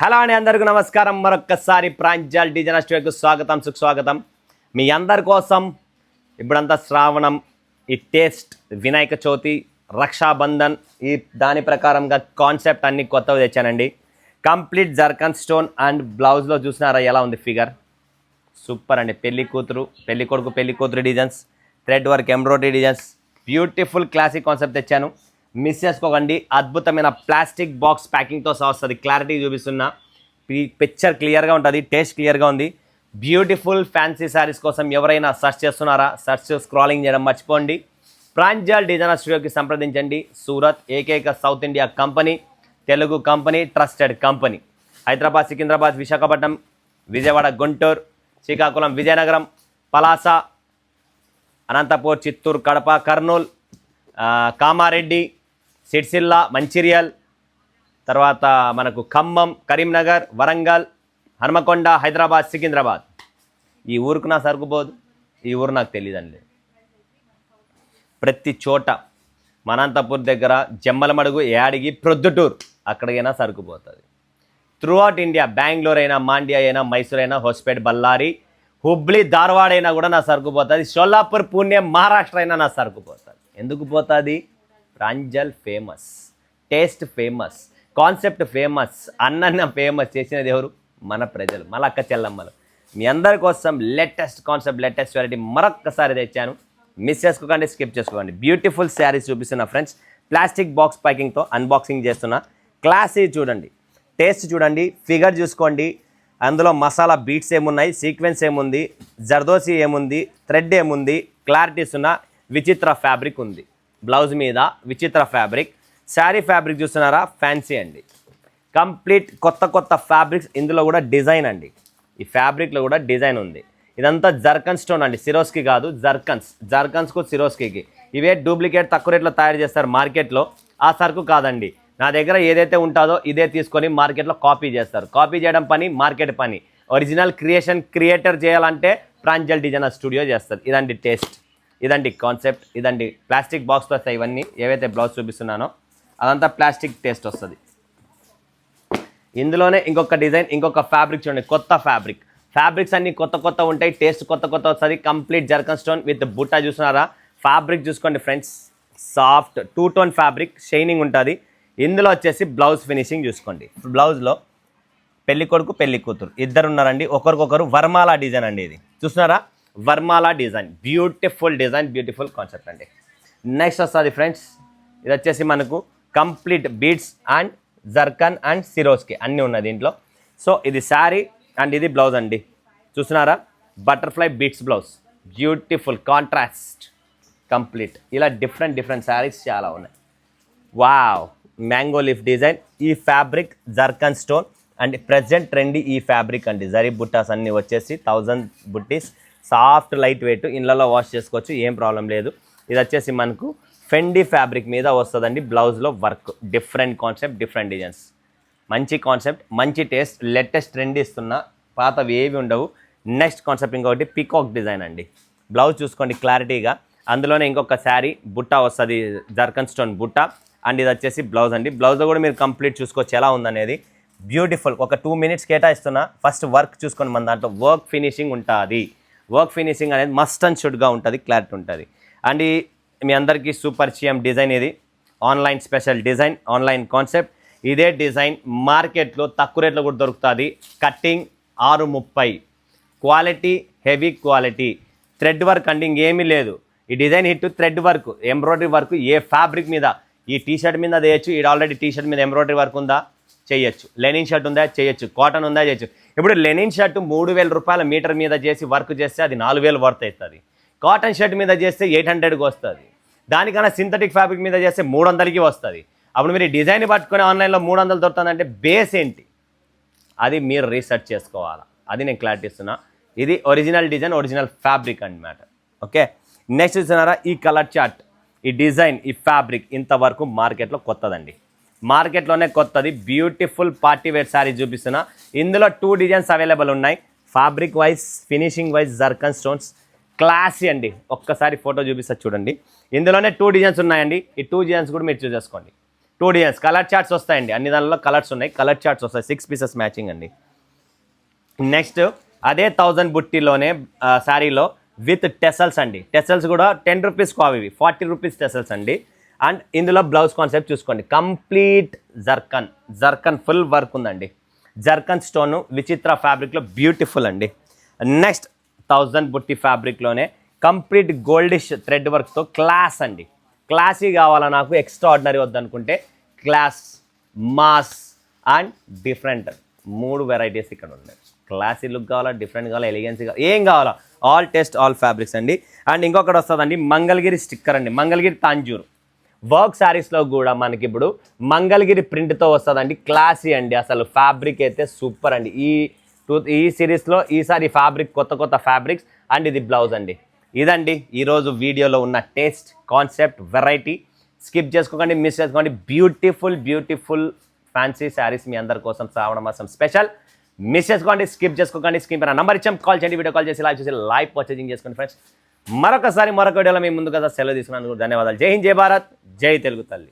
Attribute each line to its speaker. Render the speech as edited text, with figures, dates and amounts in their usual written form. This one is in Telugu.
Speaker 1: హలో అండి, అందరికీ నమస్కారం. మరొక్కసారి ప్రాంజల్ డిజైనర్ స్టూడియోకి స్వాగతం, సుస్వాగతం. మీ అందరి కోసం ఇప్పుడంతా శ్రావణం, ఈ టేస్ట్, వినాయక చవితి, రక్షాబంధన్, ఈ దాని ప్రకారంగా కాన్సెప్ట్ అన్ని కొత్తవి తెచ్చానండి. కంప్లీట్ జర్కన్ స్టోన్ అండ్ బ్లౌజ్లో చూసినారా ఎలా ఉంది ఫిగర్? సూపర్ అండి. పెళ్లి కూతురు, పెళ్లి కొడుకు, పెళ్లి కూతురు designs, thread work, embroidery designs, beautiful classic concept తెచ్చాను. మిస్ చేసుకోకండి. అద్భుతమైన ప్లాస్టిక్ బాక్స్ ప్యాకింగ్తో వస్తుంది. క్లారిటీ చూపిస్తున్నా, పిక్చర్ క్లియర్గా ఉంటుంది, టేస్ట్ క్లియర్గా ఉంది. బ్యూటిఫుల్ ఫ్యాన్సీ శారీస్ కోసం ఎవరైనా సెర్చ్ చేస్తున్నారా? సెర్చ్ స్క్రాలింగ్ చేయడం మర్చిపోండి. ప్రాంజల్ డిజైనర్ స్టూడియోకి సంప్రదించండి. సూరత్ ఏకైక south India company, Telugu company, trusted company. Hyderabad, Secunderabad, Visakhapatnam, Vijayawada, Guntur, Srikakulam, Vizianagaram, Palasa, Anantapur, Chittoor, Kadapa, Kurnool, Kamareddy, Sircilla, Mancherial, తర్వాత మనకు ఖమ్మం, కరీంనగర్, వరంగల్, హన్మకొండ, హైదరాబాద్, సికింద్రాబాద్. ఈ ఊరుకు నా సరుకుపోదు, ఈ ఊరు నాకు తెలియదండి. ప్రతి చోట అనంతపూర్ దగ్గర జమ్మలమడుగు, యాడిగి, ప్రొద్దుటూరు, అక్కడికైనా సరుకుపోతుంది. త్రూ అవుట్ ఇండియా, బెంగళూరు అయినా, మాండ్యా అయినా, మైసూర్ అయినా, హోస్పేట్, బళ్ళారి, హుబ్లీ, ధార్వాడ్ అయినా కూడా నా సరుకుపోతుంది. సోలాపూర్, పూణే, మహారాష్ట్ర అయినా నా సరుకుపోతుంది. ఎందుకు పోతుంది? Pranjal famous, taste famous, concept famous, అన్న ఫేమస్ చేసినది ఎవరు? మన ప్రజలు, మన అక్క చెల్లమ్మలు. మీ అందరి కోసం లేటెస్ట్ కాన్సెప్ట్, లేటెస్ట్ వెరైటీ మరొక్కసారి తెచ్చాను. మిస్ చేసుకోకండి, స్కిప్ చేసుకోండి. బ్యూటిఫుల్ శారీస్ చూపిస్తున్నా ఫ్రెండ్స్. ప్లాస్టిక్ బాక్స్ ప్యాకింగ్తో అన్బాక్సింగ్ చేస్తున్నా. క్లాసీ చూడండి, టేస్ట్ చూడండి, ఫిగర్ చూసుకోండి. అందులో మసాలా బీట్స్ ఏమున్నాయి, సీక్వెన్స్ ఏముంది, జర్దోసి ఏముంది, థ్రెడ్ ఏముంది, క్లారిటీస్ ఉన్న విచిత్ర ఫ్యాబ్రిక్ ఉంది. బ్లౌజ్ మీద విచిత్ర ఫ్యాబ్రిక్. శారీ ఫ్యాబ్రిక్ చూస్తున్నారా? ఫ్యాన్సీ అండి. కంప్లీట్ కొత్త కొత్త ఫ్యాబ్రిక్స్. ఇందులో కూడా డిజైన్ అండి, ఈ ఫ్యాబ్రిక్లో కూడా డిజైన్ ఉంది. ఇదంతా జర్కన్ స్టోన్ అండి, సిరోస్కి కాదు, జర్కన్స్కు సిరోస్కి. ఇవే డూప్లికేట్ తక్కువ రేట్లో తయారు చేస్తారు మార్కెట్లో. ఆ సరుకు కాదండి. నా దగ్గర ఏదైతే ఉంటుందో ఇదే తీసుకొని మార్కెట్లో కాపీ చేస్తారు. కాపీ చేయడం పని, మార్కెట్ పని. ఒరిజినల్ క్రియేటర్ చేయాలంటే ప్రాంజల్ డిజైనర్ స్టూడియో చేస్తారు. ఇదండి టేస్ట్, ఇదండి కాన్సెప్ట్, ఇదండి ప్లాస్టిక్ బాక్స్తో వస్తాయి. ఇవన్నీ ఏవైతే బ్లౌజ్ చూపిస్తున్నానో అదంతా ప్లాస్టిక్ టేస్ట్ వస్తుంది. ఇందులోనే ఇంకొక డిజైన్, ఇంకొక ఫ్యాబ్రిక్ చూడండి, కొత్త ఫ్యాబ్రిక్స్ అన్నీ కొత్త కొత్త ఉంటాయి. టేస్ట్ కొత్త కొత్త వస్తుంది. Complete zircon stone with Butta చూస్తున్నారా? ఫ్యాబ్రిక్ చూసుకోండి friends, soft 2 tone fabric, shining ఉంటుంది. ఇందులో వచ్చేసి బ్లౌజ్ ఫినిషింగ్ చూసుకోండి. బ్లౌజ్లో పెళ్లి కొడుకు, పెళ్లి కూతురు ఇద్దరు ఉన్నారండి. ఒకరికొకరు వర్మాలా డిజైన్ అండి. ఇది చూస్తున్నారా? Varmala design, beautiful design, beautiful concept అండి. నెక్స్ట్ వస్తుంది ఫ్రెండ్స్, ఇది వచ్చేసి మనకు complete beads and zircon and Swarovski అన్నీ ఉన్నాయి దీంట్లో. సో ఇది శారీ అండ్ ఇది బ్లౌజ్ అండి. చూస్తున్నారా? Butterfly beads blouse, beautiful contrast complete. ఇలా డిఫరెంట్ శారీస్ చాలా ఉన్నాయి. Wow, mango leaf design. ఈ fabric zircon stone and present trendy ఈ ఫ్యాబ్రిక్ అండి. జరీ బుట్టాస్ అన్నీ వచ్చేసి 1000 బుట్టీస్, సాఫ్ట్ లైట్ వెయిట్, ఇళ్ళలో వాష్ చేసుకోవచ్చు, ఏం ప్రాబ్లం లేదు. ఇది వచ్చేసి మనకు ఫెండీ ఫ్యాబ్రిక్ మీద వస్తుందండి. బ్లౌజ్లో work, different concept, different designs, మంచి కాన్సెప్ట్, మంచి టేస్ట్, లేటెస్ట్ ట్రెండ్ ఇస్తున్నా, పాతవి ఏవి ఉండవు. నెక్స్ట్ కాన్సెప్ట్ ఇంకొకటి పికాక్ డిజైన్ అండి. బ్లౌజ్ చూసుకోండి క్లారిటీగా. అందులోనే ఇంకొక శారీ బుట్ట వస్తుంది, జర్కన్ స్టోన్ బుట్ట. అండ్ ఇది వచ్చేసి బ్లౌజ్ అండి. బ్లౌజ్లో కూడా మీరు కంప్లీట్ చూసుకోవచ్చు ఎలా ఉందనేది. బ్యూటిఫుల్. ఒక 2 మినిట్స్ కేటాయిస్తున్నా. ఫస్ట్ వర్క్ చూసుకోండి. మన దాంట్లో వర్క్ ఫినిషింగ్ ఉంటుంది. వర్క్ ఫినిషింగ్ అనేది మస్ట్ అండ్ షుడ్గా ఉంటుంది, క్లారిటీ ఉంటుంది. అండ్ మీ అందరికీ సూపర్ చిఎం డిజైన్. ఇది online special design, online concept. ఇదే డిజైన్ మార్కెట్లో తక్కువ రేట్లో కూడా దొరుకుతుంది. Cutting 630, quality heavy quality, thread work అండి, ఇంకేమీ లేదు. ఈ design hit thread work, embroidery work. ఏ ఫ్యాబ్రిక్ మీద, ఈ టీషర్ట్ మీద చేయొచ్చు. ఇది ఆల్రెడీ టీషర్ట్ మీద ఎంబ్రాయిడరీ వర్క్ ఉందా, చేయొచ్చు. లెనిన్ షర్ట్ ఉందా, చేయొచ్చు. కాటన్ ఉందా, చేయొచ్చు. ఇప్పుడు లెనిన్ షర్ట్ 3000 రూపాయల మీటర్ మీద చేసి వర్క్ చేస్తే అది 4000 వర్త్ అవుతుంది. కాటన్ షర్ట్ మీద చేస్తే 800కి వస్తుంది. దానికన్నా సింథటిక్ ఫ్యాబ్రిక్ మీద చేస్తే 300కి వస్తుంది. అప్పుడు మీరు డిజైన్ పట్టుకొని ఆన్లైన్లో 300 దొరుకుతుందంటే బేస్ ఏంటి, అది మీరు రీసెర్చ్ చేసుకోవాలా. అది నేను క్లారిటీ ఇస్తున్నా. ఇది ఒరిజినల్ డిజైన్, ఒరిజినల్ ఫ్యాబ్రిక్ అన్నమాట. ఓకే, నెక్స్ట్ చూస్తున్నారా? ఈ కలర్ చార్ట్, ఈ డిజైన్, ఈ ఫ్యాబ్రిక్ ఇంతవరకు మార్కెట్లో కొత్తదండి. మార్కెట్లోనే కొత్తది. బ్యూటిఫుల్ పార్టీ వేర్ శారీ చూపిస్తున్నా. ఇందులో 2 డిజైన్స్ అవైలబుల్ ఉన్నాయి. Fabric wise, finishing wise, zircon stones, classy అండి. ఒక్కసారి ఫోటో చూపిస్తా చూడండి. ఇందులోనే 2 డిజైన్స్ ఉన్నాయండి. ఈ 2 డిజైన్స్ కూడా మీరు చూసేసుకోండి. 2 డిజైన్స్ కలర్ చార్ట్స్ వస్తాయండి, అన్ని దానిలో కలర్స్ ఉన్నాయి, కలర్ చార్ట్స్ వస్తాయి, 6 పీసెస్ మ్యాచింగ్ అండి. నెక్స్ట్ అదే 1000 బుట్టిలోనే శారీలో విత్ టెసల్స్ అండి. టెసల్స్ కూడా 10 రూపీస్ కావి, 40 రూపీస్ టెసల్స్ అండి. అండ్ ఇందులో బ్లౌజ్ కాన్సెప్ట్ చూసుకోండి, కంప్లీట్ జర్కన్ ఫుల్ వర్క్ ఉందండి. జర్కన్ స్టోను విచిత్ర ఫ్యాబ్రిక్లో బ్యూటిఫుల్ అండి. నెక్స్ట్ 1000 బుట్టి ఫ్యాబ్రిక్లోనే కంప్లీట్ గోల్డిష్ థ్రెడ్ వర్క్తో క్లాస్ అండి. క్లాసీ కావాలా నాకు, ఎక్స్ట్రా ఆర్డినరీ వద్దనుకుంటే class, mass and different 3 varieties ఇక్కడ ఉన్నాయి. క్లాసీ లుక్ కావాలా, డిఫరెంట్ కావాలా, ఎలిగెన్సీ కావాలా, ఏం కావాలా, ఆల్ టెస్ట్ ఆల్ ఫ్యాబ్రిక్స్ అండి. అండ్ ఇంకొకటి వస్తుందండి మంగళగిరి స్టిక్కర్ అండి, మంగళగిరి తాంజూర్ వర్క్ శారీస్లో కూడా మనకి ఇప్పుడు మంగళగిరి ప్రింట్తో వస్తుందండి. క్లాసీ అండి, అసలు ఫ్యాబ్రిక్ అయితే సూపర్ అండి. ఈ సిరీస్లో ఈసారి ఫ్యాబ్రిక్ కొత్త ఫ్యాబ్రిక్స్ అండ్ ఇది బ్లౌజ్ అండి. ఇదండి ఈరోజు వీడియోలో ఉన్న టేస్ట్, కాన్సెప్ట్, వెరైటీ. స్కిప్ చేసుకోకండి, మిస్ చేసుకోండి. బ్యూటిఫుల్ ఫ్యాన్సీ శారీస్ మీ అందరి కోసం శ్రావణ మాసం స్పెషల్. మిస్ చేసుకోండి, స్కిప్ చేసుకోకండి. స్క్రీన్ పైన నంబర్ ఇచ్చాం, కాల్ చేయండి, వీడియో కాల్ చేసి లైవ్ చూసి లైవ్ పర్చేజింగ్ చేసుకోండి ఫ్రెండ్స్. మరొక వీడియోలో మేము ముందుగా సెలవు తీసుకున్నాను. ధన్యవాదాలు. జై హింద్, జై భారత్, జై తెలుగు తల్లి.